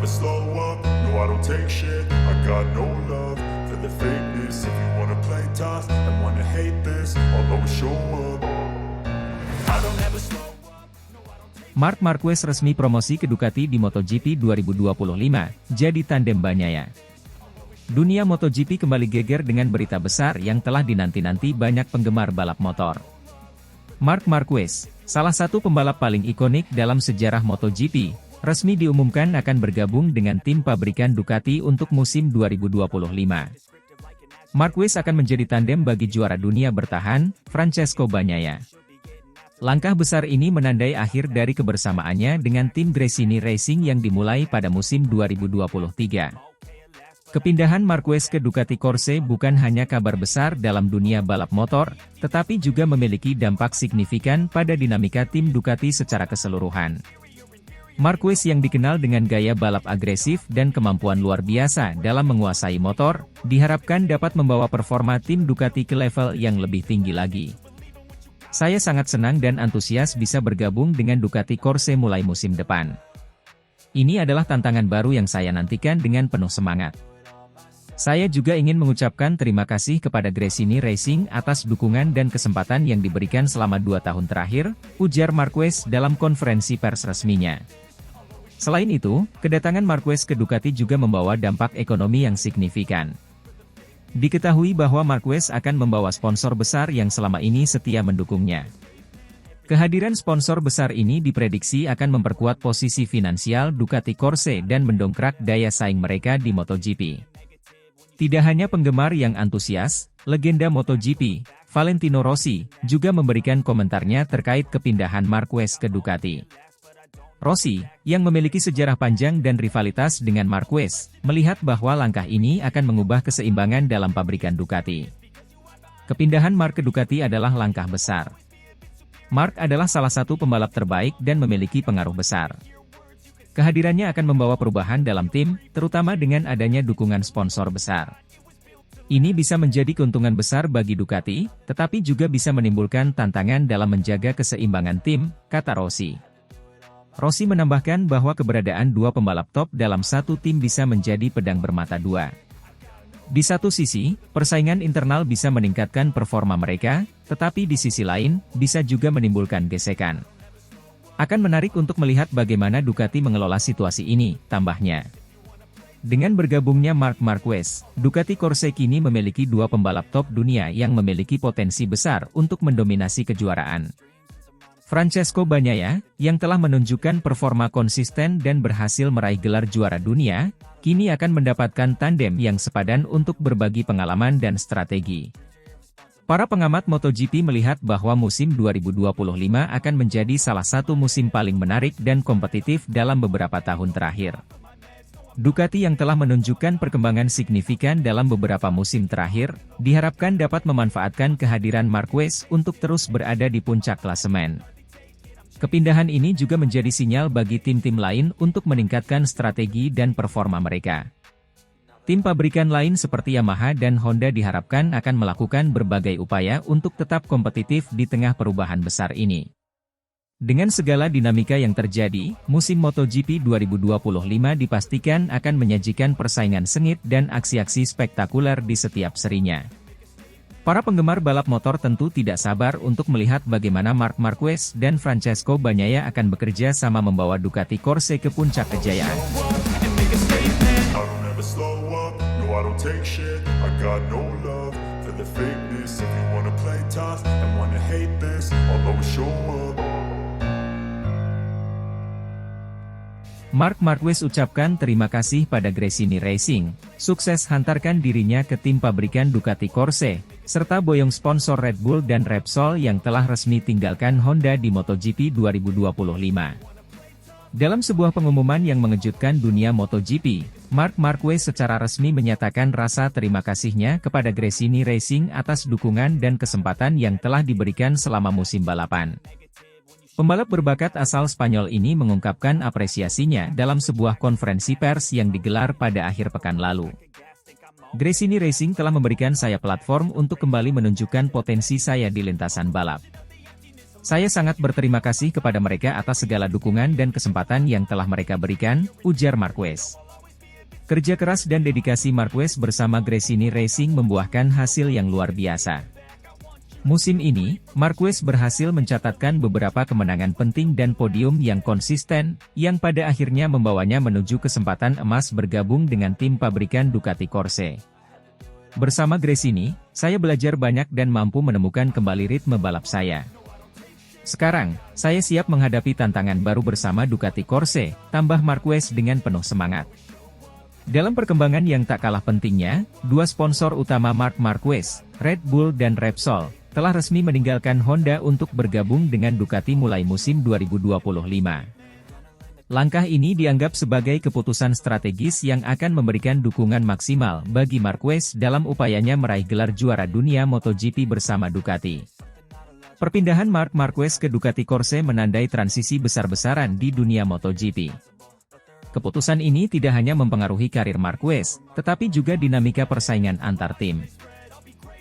slow up, no I don't take shit. I got no love for the fakeness. If you wanna play tough and wanna hate this, I'll always show up. I don't ever slow up. Marc Marquez resmi promosi ke Ducati di MotoGP 2025, jadi tandem Bagnaia. Dunia MotoGP kembali geger dengan berita besar yang telah dinanti-nanti banyak penggemar balap motor. Marc Marquez, salah satu pembalap paling ikonik dalam sejarah MotoGP, resmi diumumkan akan bergabung dengan tim pabrikan Ducati untuk musim 2025. Marquez akan menjadi tandem bagi juara dunia bertahan, Francesco Bagnaia. Langkah besar ini menandai akhir dari kebersamaannya dengan tim Gresini Racing yang dimulai pada musim 2023. Kepindahan Marquez ke Ducati Corse bukan hanya kabar besar dalam dunia balap motor, tetapi juga memiliki dampak signifikan pada dinamika tim Ducati secara keseluruhan. Marquez yang dikenal dengan gaya balap agresif dan kemampuan luar biasa dalam menguasai motor, diharapkan dapat membawa performa tim Ducati ke level yang lebih tinggi lagi. Saya sangat senang dan antusias bisa bergabung dengan Ducati Corse mulai musim depan. Ini adalah tantangan baru yang saya nantikan dengan penuh semangat. Saya juga ingin mengucapkan terima kasih kepada Gresini Racing atas dukungan dan kesempatan yang diberikan selama 2 tahun terakhir, ujar Marquez dalam konferensi pers resminya. Selain itu, kedatangan Marquez ke Ducati juga membawa dampak ekonomi yang signifikan. Diketahui bahwa Marquez akan membawa sponsor besar yang selama ini setia mendukungnya. Kehadiran sponsor besar ini diprediksi akan memperkuat posisi finansial Ducati Corse dan mendongkrak daya saing mereka di MotoGP. Tidak hanya penggemar yang antusias, legenda MotoGP, Valentino Rossi, juga memberikan komentarnya terkait kepindahan Marquez ke Ducati. Rossi, yang memiliki sejarah panjang dan rivalitas dengan Marquez, melihat bahwa langkah ini akan mengubah keseimbangan dalam pabrikan Ducati. Kepindahan Marc ke Ducati adalah langkah besar. Marc adalah salah satu pembalap terbaik dan memiliki pengaruh besar. Kehadirannya akan membawa perubahan dalam tim, terutama dengan adanya dukungan sponsor besar. Ini bisa menjadi keuntungan besar bagi Ducati, tetapi juga bisa menimbulkan tantangan dalam menjaga keseimbangan tim, kata Rossi. Rossi menambahkan bahwa keberadaan 2 pembalap top dalam satu tim bisa menjadi pedang bermata 2. Di satu sisi, persaingan internal bisa meningkatkan performa mereka, tetapi di sisi lain, bisa juga menimbulkan gesekan. Akan menarik untuk melihat bagaimana Ducati mengelola situasi ini, tambahnya. Dengan bergabungnya Marc Marquez, Ducati Corse kini memiliki 2 pembalap top dunia yang memiliki potensi besar untuk mendominasi kejuaraan. Francesco Bagnaia, yang telah menunjukkan performa konsisten dan berhasil meraih gelar juara dunia, kini akan mendapatkan tandem yang sepadan untuk berbagi pengalaman dan strategi. Para pengamat MotoGP melihat bahwa musim 2025 akan menjadi salah satu musim paling menarik dan kompetitif dalam beberapa tahun terakhir. Ducati yang telah menunjukkan perkembangan signifikan dalam beberapa musim terakhir, diharapkan dapat memanfaatkan kehadiran Marquez untuk terus berada di puncak klasemen. Kepindahan ini juga menjadi sinyal bagi tim-tim lain untuk meningkatkan strategi dan performa mereka. Tim pabrikan lain seperti Yamaha dan Honda diharapkan akan melakukan berbagai upaya untuk tetap kompetitif di tengah perubahan besar ini. Dengan segala dinamika yang terjadi, musim MotoGP 2025 dipastikan akan menyajikan persaingan sengit dan aksi-aksi spektakuler di setiap serinya. Para penggemar balap motor tentu tidak sabar untuk melihat bagaimana Marc Marquez dan Francesco Bagnaia akan bekerja sama membawa Ducati Corse ke puncak kejayaan. Marc Marquez ucapkan terima kasih pada Gresini Racing, sukses hantarkan dirinya ke tim pabrikan Ducati Corse, serta boyong sponsor Red Bull dan Repsol yang telah resmi tinggalkan Honda di MotoGP 2025. Dalam sebuah pengumuman yang mengejutkan dunia MotoGP, Marc Marquez secara resmi menyatakan rasa terima kasihnya kepada Gresini Racing atas dukungan dan kesempatan yang telah diberikan selama musim balapan. Pembalap berbakat asal Spanyol ini mengungkapkan apresiasinya dalam sebuah konferensi pers yang digelar pada akhir pekan lalu. Gresini Racing telah memberikan saya platform untuk kembali menunjukkan potensi saya di lintasan balap. Saya sangat berterima kasih kepada mereka atas segala dukungan dan kesempatan yang telah mereka berikan, ujar Marquez. Kerja keras dan dedikasi Marquez bersama Gresini Racing membuahkan hasil yang luar biasa. Musim ini, Marquez berhasil mencatatkan beberapa kemenangan penting dan podium yang konsisten, yang pada akhirnya membawanya menuju kesempatan emas bergabung dengan tim pabrikan Ducati Corse. Bersama Gresini, saya belajar banyak dan mampu menemukan kembali ritme balap saya. Sekarang, saya siap menghadapi tantangan baru bersama Ducati Corse, tambah Marquez dengan penuh semangat. Dalam perkembangan yang tak kalah pentingnya, dua sponsor utama Marc Marquez, Red Bull dan Repsol, telah resmi meninggalkan Honda untuk bergabung dengan Ducati mulai musim 2025. Langkah ini dianggap sebagai keputusan strategis yang akan memberikan dukungan maksimal bagi Marquez dalam upayanya meraih gelar juara dunia MotoGP bersama Ducati. Perpindahan Marc Marquez ke Ducati Corse menandai transisi besar-besaran di dunia MotoGP. Keputusan ini tidak hanya mempengaruhi karir Marquez, tetapi juga dinamika persaingan antar tim.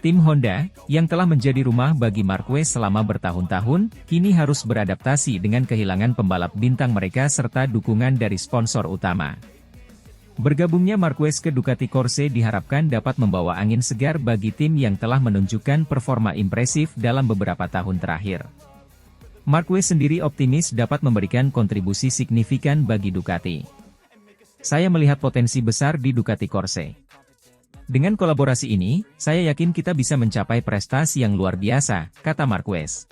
Tim Honda, yang telah menjadi rumah bagi Marquez selama bertahun-tahun, kini harus beradaptasi dengan kehilangan pembalap bintang mereka serta dukungan dari sponsor utama. Bergabungnya Marquez ke Ducati Corse diharapkan dapat membawa angin segar bagi tim yang telah menunjukkan performa impresif dalam beberapa tahun terakhir. Marquez sendiri optimis dapat memberikan kontribusi signifikan bagi Ducati. Saya melihat potensi besar di Ducati Corse. Dengan kolaborasi ini, saya yakin kita bisa mencapai prestasi yang luar biasa, kata Marquez.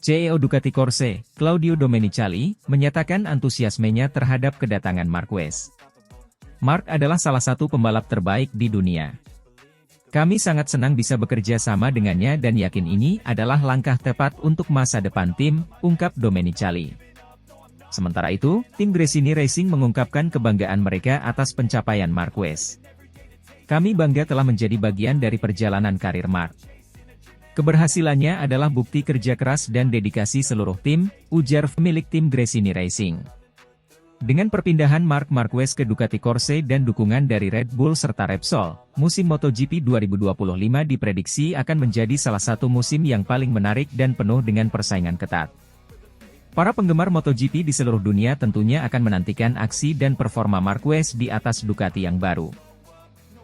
CEO Ducati Corse, Claudio Domenicali, menyatakan antusiasmenya terhadap kedatangan Marquez. Marc adalah salah satu pembalap terbaik di dunia. Kami sangat senang bisa bekerja sama dengannya dan yakin ini adalah langkah tepat untuk masa depan tim, ungkap Domenicali. Sementara itu, tim Gresini Racing mengungkapkan kebanggaan mereka atas pencapaian Marquez. Kami bangga telah menjadi bagian dari perjalanan karir Marc. Keberhasilannya adalah bukti kerja keras dan dedikasi seluruh tim, ujar pemilik tim Gresini Racing. Dengan perpindahan Marc Marquez ke Ducati Corse dan dukungan dari Red Bull serta Repsol, musim MotoGP 2025 diprediksi akan menjadi salah satu musim yang paling menarik dan penuh dengan persaingan ketat. Para penggemar MotoGP di seluruh dunia tentunya akan menantikan aksi dan performa Marquez di atas Ducati yang baru.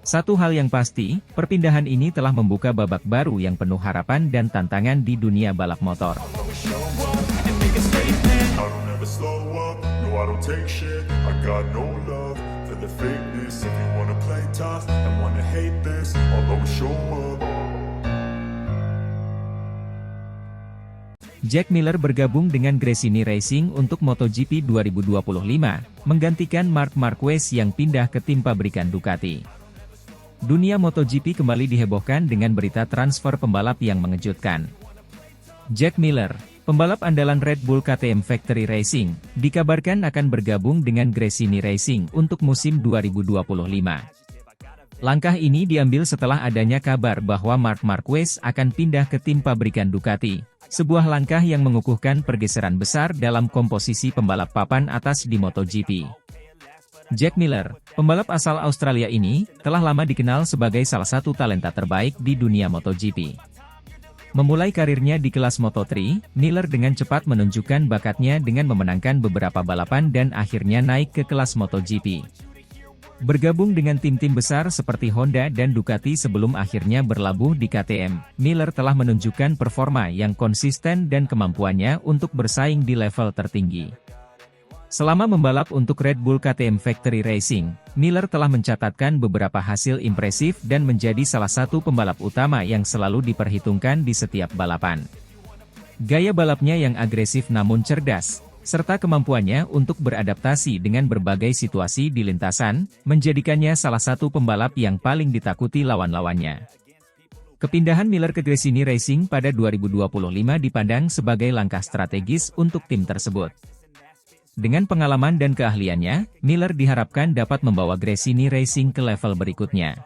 Satu hal yang pasti, perpindahan ini telah membuka babak baru yang penuh harapan dan tantangan di dunia balap motor. I don't take shit, I got no love for the fakeness. If you wanna play tough and wanna hate this, I'll always show up. Jack Miller bergabung dengan Gresini Racing untuk MotoGP 2025, menggantikan Marc Marquez yang pindah ke tim pabrikan Ducati. Dunia MotoGP kembali dihebohkan dengan berita transfer pembalap yang mengejutkan. Jack Miller, pembalap andalan Red Bull KTM Factory Racing, dikabarkan akan bergabung dengan Gresini Racing untuk musim 2025. Langkah ini diambil setelah adanya kabar bahwa Marc Marquez akan pindah ke tim pabrikan Ducati, sebuah langkah yang mengukuhkan pergeseran besar dalam komposisi pembalap papan atas di MotoGP. Jack Miller, pembalap asal Australia ini, telah lama dikenal sebagai salah satu talenta terbaik di dunia MotoGP. Memulai karirnya di kelas Moto3, Miller dengan cepat menunjukkan bakatnya dengan memenangkan beberapa balapan dan akhirnya naik ke kelas MotoGP. Bergabung dengan tim-tim besar seperti Honda dan Ducati sebelum akhirnya berlabuh di KTM, Miller telah menunjukkan performa yang konsisten dan kemampuannya untuk bersaing di level tertinggi. Selama membalap untuk Red Bull KTM Factory Racing, Miller telah mencatatkan beberapa hasil impresif dan menjadi salah satu pembalap utama yang selalu diperhitungkan di setiap balapan. Gaya balapnya yang agresif namun cerdas, serta kemampuannya untuk beradaptasi dengan berbagai situasi di lintasan, menjadikannya salah satu pembalap yang paling ditakuti lawan-lawannya. Kepindahan Miller ke Gresini Racing pada 2025 dipandang sebagai langkah strategis untuk tim tersebut. Dengan pengalaman dan keahliannya, Miller diharapkan dapat membawa Gresini Racing ke level berikutnya.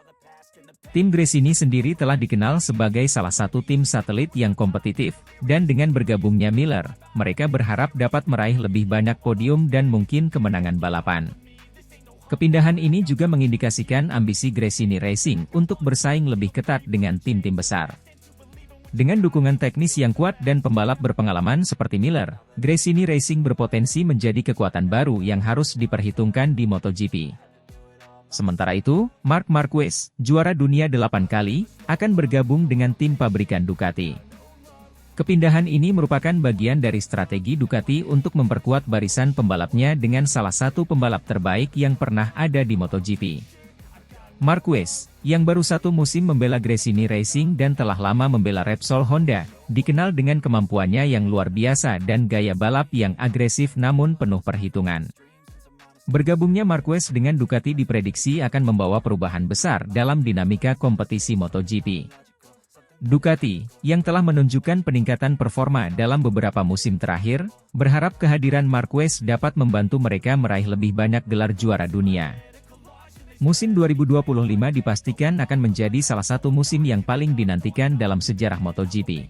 Tim Gresini sendiri telah dikenal sebagai salah satu tim satelit yang kompetitif, dan dengan bergabungnya Miller, mereka berharap dapat meraih lebih banyak podium dan mungkin kemenangan balapan. Kepindahan ini juga mengindikasikan ambisi Gresini Racing untuk bersaing lebih ketat dengan tim-tim besar. Dengan dukungan teknis yang kuat dan pembalap berpengalaman seperti Miller, Gresini Racing berpotensi menjadi kekuatan baru yang harus diperhitungkan di MotoGP. Sementara itu, Marc Marquez, juara dunia 8 kali, akan bergabung dengan tim pabrikan Ducati. Kepindahan ini merupakan bagian dari strategi Ducati untuk memperkuat barisan pembalapnya dengan salah satu pembalap terbaik yang pernah ada di MotoGP. Marquez, yang baru satu musim membela Gresini Racing dan telah lama membela Repsol Honda, dikenal dengan kemampuannya yang luar biasa dan gaya balap yang agresif namun penuh perhitungan. Bergabungnya Marquez dengan Ducati diprediksi akan membawa perubahan besar dalam dinamika kompetisi MotoGP. Ducati, yang telah menunjukkan peningkatan performa dalam beberapa musim terakhir, berharap kehadiran Marquez dapat membantu mereka meraih lebih banyak gelar juara dunia. Musim 2025 dipastikan akan menjadi salah satu musim yang paling dinantikan dalam sejarah MotoGP.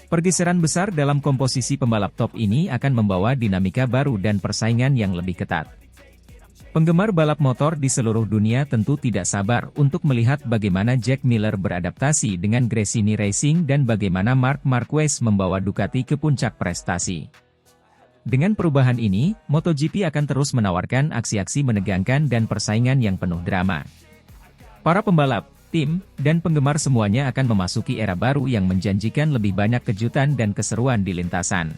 Pergeseran besar dalam komposisi pembalap top ini akan membawa dinamika baru dan persaingan yang lebih ketat. Penggemar balap motor di seluruh dunia tentu tidak sabar untuk melihat bagaimana Jack Miller beradaptasi dengan Gresini Racing dan bagaimana Marc Marquez membawa Ducati ke puncak prestasi. Dengan perubahan ini, MotoGP akan terus menawarkan aksi-aksi menegangkan dan persaingan yang penuh drama. Para pembalap, tim, dan penggemar semuanya akan memasuki era baru yang menjanjikan lebih banyak kejutan dan keseruan di lintasan.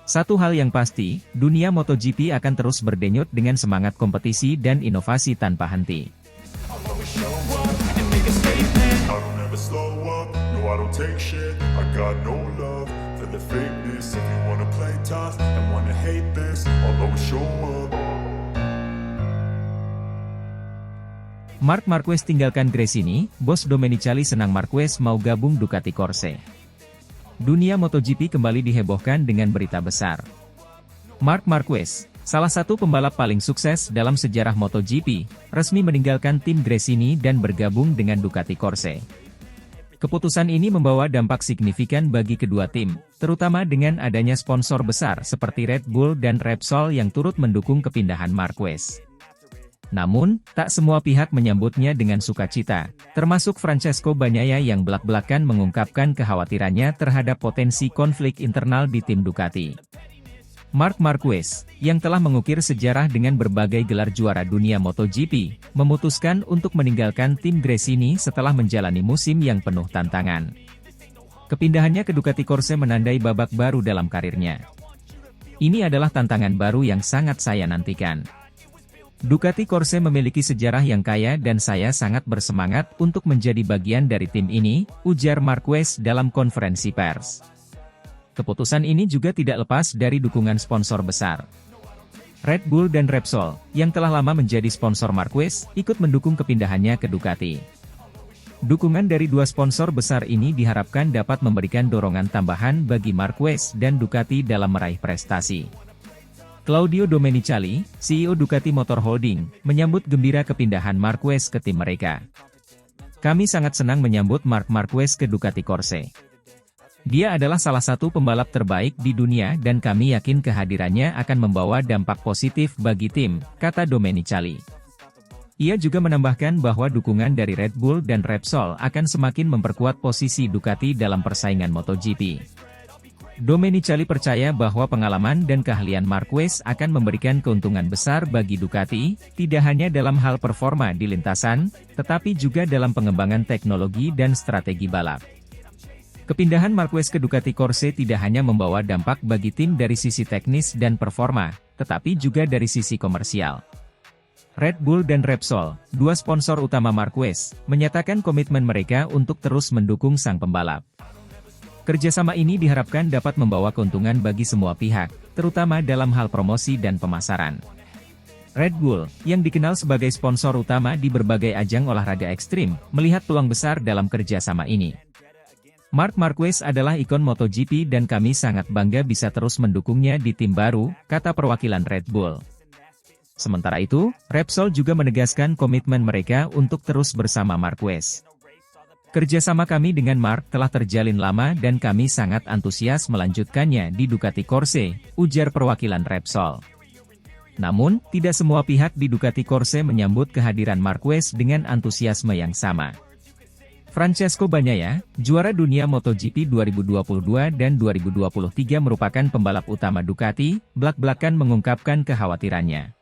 Satu hal yang pasti, dunia MotoGP akan terus berdenyut dengan semangat kompetisi dan inovasi tanpa henti. Marc Marquez tinggalkan Gresini, bos Domenicali senang Marquez mau gabung Ducati Corse. Dunia MotoGP kembali dihebohkan dengan berita besar. Marc Marquez, salah satu pembalap paling sukses dalam sejarah MotoGP, resmi meninggalkan tim Gresini dan bergabung dengan Ducati Corse. Keputusan ini membawa dampak signifikan bagi kedua tim, terutama dengan adanya sponsor besar seperti Red Bull dan Repsol yang turut mendukung kepindahan Marquez. Namun, tak semua pihak menyambutnya dengan sukacita, termasuk Francesco Bagnaia yang belak-belakan mengungkapkan kekhawatirannya terhadap potensi konflik internal di tim Ducati. Marc Marquez, yang telah mengukir sejarah dengan berbagai gelar juara dunia MotoGP, memutuskan untuk meninggalkan tim Gresini setelah menjalani musim yang penuh tantangan. Kepindahannya ke Ducati Corse menandai babak baru dalam karirnya. Ini adalah tantangan baru yang sangat saya nantikan. Ducati Corse memiliki sejarah yang kaya dan saya sangat bersemangat untuk menjadi bagian dari tim ini, ujar Marquez dalam konferensi pers. Keputusan ini juga tidak lepas dari dukungan sponsor besar. Red Bull dan Repsol, yang telah lama menjadi sponsor Marquez, ikut mendukung kepindahannya ke Ducati. Dukungan dari dua sponsor besar ini diharapkan dapat memberikan dorongan tambahan bagi Marquez dan Ducati dalam meraih prestasi. Claudio Domenicali, CEO Ducati Motor Holding, menyambut gembira kepindahan Marquez ke tim mereka. Kami sangat senang menyambut Marc Marquez ke Ducati Corse. Dia adalah salah satu pembalap terbaik di dunia dan kami yakin kehadirannya akan membawa dampak positif bagi tim, kata Domenicali. Ia juga menambahkan bahwa dukungan dari Red Bull dan Repsol akan semakin memperkuat posisi Ducati dalam persaingan MotoGP. Domenicali percaya bahwa pengalaman dan keahlian Marquez akan memberikan keuntungan besar bagi Ducati, tidak hanya dalam hal performa di lintasan, tetapi juga dalam pengembangan teknologi dan strategi balap. Kepindahan Marquez ke Ducati Corse tidak hanya membawa dampak bagi tim dari sisi teknis dan performa, tetapi juga dari sisi komersial. Red Bull dan Repsol, dua sponsor utama Marquez, menyatakan komitmen mereka untuk terus mendukung sang pembalap. Kerjasama ini diharapkan dapat membawa keuntungan bagi semua pihak, terutama dalam hal promosi dan pemasaran. Red Bull, yang dikenal sebagai sponsor utama di berbagai ajang olahraga ekstrim, melihat peluang besar dalam kerjasama ini. Marc Marquez adalah ikon MotoGP dan kami sangat bangga bisa terus mendukungnya di tim baru, kata perwakilan Red Bull. Sementara itu, Repsol juga menegaskan komitmen mereka untuk terus bersama Marquez. Kerjasama kami dengan Marc telah terjalin lama dan kami sangat antusias melanjutkannya di Ducati Corse, ujar perwakilan Repsol. Namun, tidak semua pihak di Ducati Corse menyambut kehadiran Marquez dengan antusiasme yang sama. Francesco Bagnaia, juara dunia MotoGP 2022 dan 2023 merupakan pembalap utama Ducati, belak-belakan mengungkapkan kekhawatirannya.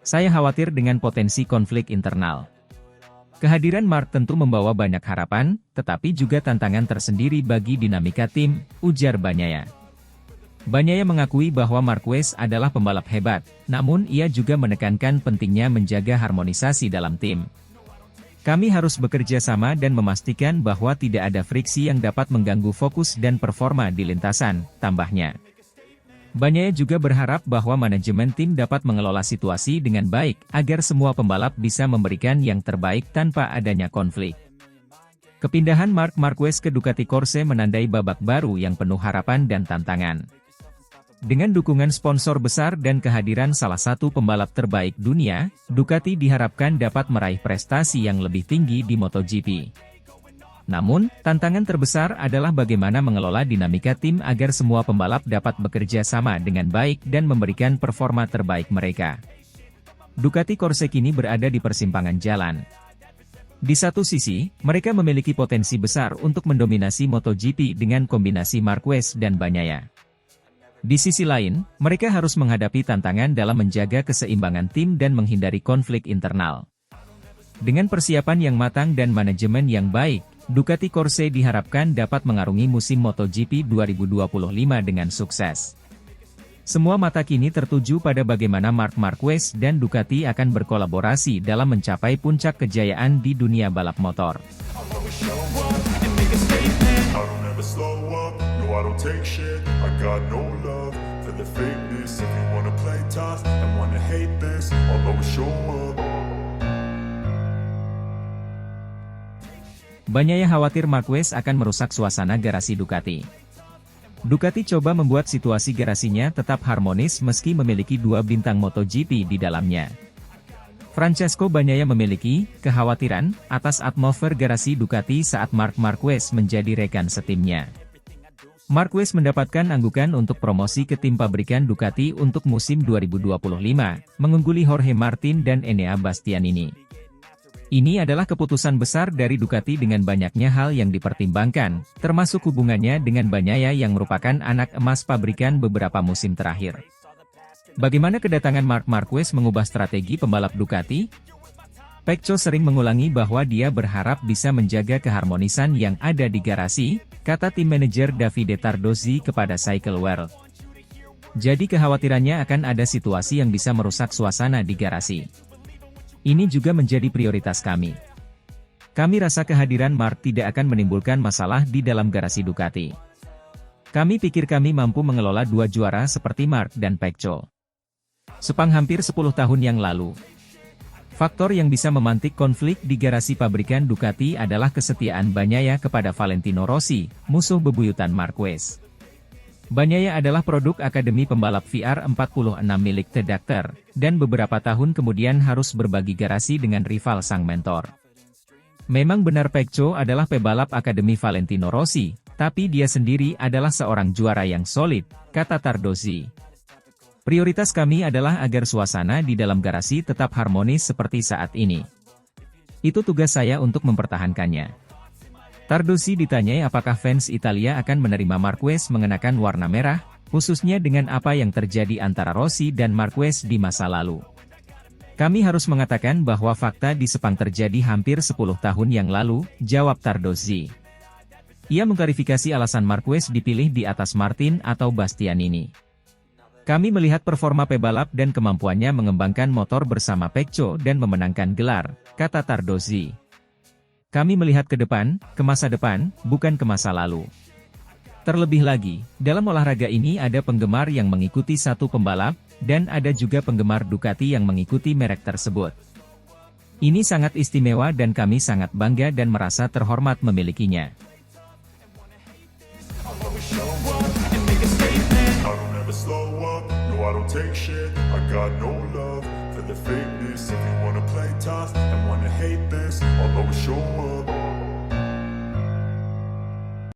Saya khawatir dengan potensi konflik internal. Kehadiran Marc tentu membawa banyak harapan, tetapi juga tantangan tersendiri bagi dinamika tim, ujar Bagnaia. Bagnaia mengakui bahwa Marquez adalah pembalap hebat, namun ia juga menekankan pentingnya menjaga harmonisasi dalam tim. Kami harus bekerja sama dan memastikan bahwa tidak ada friksi yang dapat mengganggu fokus dan performa di lintasan, tambahnya. Bagnaia juga berharap bahwa manajemen tim dapat mengelola situasi dengan baik, agar semua pembalap bisa memberikan yang terbaik tanpa adanya konflik. Kepindahan Marc Marquez ke Ducati Corse menandai babak baru yang penuh harapan dan tantangan. Dengan dukungan sponsor besar dan kehadiran salah satu pembalap terbaik dunia, Ducati diharapkan dapat meraih prestasi yang lebih tinggi di MotoGP. Namun, tantangan terbesar adalah bagaimana mengelola dinamika tim agar semua pembalap dapat bekerja sama dengan baik dan memberikan performa terbaik mereka. Ducati Corse kini berada di persimpangan jalan. Di satu sisi, mereka memiliki potensi besar untuk mendominasi MotoGP dengan kombinasi Marquez dan Bagnaia. Di sisi lain, mereka harus menghadapi tantangan dalam menjaga keseimbangan tim dan menghindari konflik internal. Dengan persiapan yang matang dan manajemen yang baik, Ducati Corse diharapkan dapat mengarungi musim MotoGP 2025 dengan sukses. Semua mata kini tertuju pada bagaimana Marc Marquez dan Ducati akan berkolaborasi dalam mencapai puncak kejayaan di dunia balap motor. I don't take shit, I got no love for the fakeness. If you wanna play tough and wanna hate this, I'll always show up. Bagnaia khawatir Marquez akan merusak suasana garasi Ducati. Ducati coba membuat situasi garasinya tetap harmonis meski memiliki dua bintang MotoGP di dalamnya. Francesco Bagnaia memiliki kekhawatiran atas atmosfer garasi Ducati saat Marc Marquez menjadi rekan setimnya. Marquez mendapatkan anggukan untuk promosi ke tim pabrikan Ducati untuk musim 2025, mengungguli Jorge Martin dan Enea Bastianini. Ini adalah keputusan besar dari Ducati dengan banyaknya hal yang dipertimbangkan, termasuk hubungannya dengan Bagnaia yang merupakan anak emas pabrikan beberapa musim terakhir. Bagaimana kedatangan Marc Marquez mengubah strategi pembalap Ducati? Pecco sering mengulangi bahwa dia berharap bisa menjaga keharmonisan yang ada di garasi, kata tim manajer Davide Tardozzi kepada Cycle World. Jadi kekhawatirannya akan ada situasi yang bisa merusak suasana di garasi. Ini juga menjadi prioritas kami. Kami rasa kehadiran Marc tidak akan menimbulkan masalah di dalam garasi Ducati. Kami pikir kami mampu mengelola dua juara seperti Marc dan Pecco. Sepang hampir 10 tahun yang lalu. Faktor yang bisa memantik konflik di garasi pabrikan Ducati adalah kesetiaan Bagnaia kepada Valentino Rossi, musuh bebuyutan Marquez. Bagnaia adalah produk Akademi Pembalap VR46 milik The Doctor, dan beberapa tahun kemudian harus berbagi garasi dengan rival sang mentor. Memang benar Pecco adalah pebalap Akademi Valentino Rossi, tapi dia sendiri adalah seorang juara yang solid, kata Tardozzi. Prioritas kami adalah agar suasana di dalam garasi tetap harmonis seperti saat ini. Itu tugas saya untuk mempertahankannya. Tardozzi ditanyai apakah fans Italia akan menerima Marquez mengenakan warna merah, khususnya dengan apa yang terjadi antara Rossi dan Marquez di masa lalu. Kami harus mengatakan bahwa fakta di Sepang terjadi hampir 10 tahun yang lalu, jawab Tardozzi. Ia mengklarifikasi alasan Marquez dipilih di atas Martin atau Bastianini. Kami melihat performa pebalap dan kemampuannya mengembangkan motor bersama Pecco dan memenangkan gelar, kata Tardozzi. Kami melihat ke depan, ke masa depan, bukan ke masa lalu. Terlebih lagi, dalam olahraga ini ada penggemar yang mengikuti satu pembalap, dan ada juga penggemar Ducati yang mengikuti merek tersebut. Ini sangat istimewa dan kami sangat bangga dan merasa terhormat memilikinya. I don't take shit, I got no love for the fakeness. If you wanna play tough and wanna hate this, I'll always show up.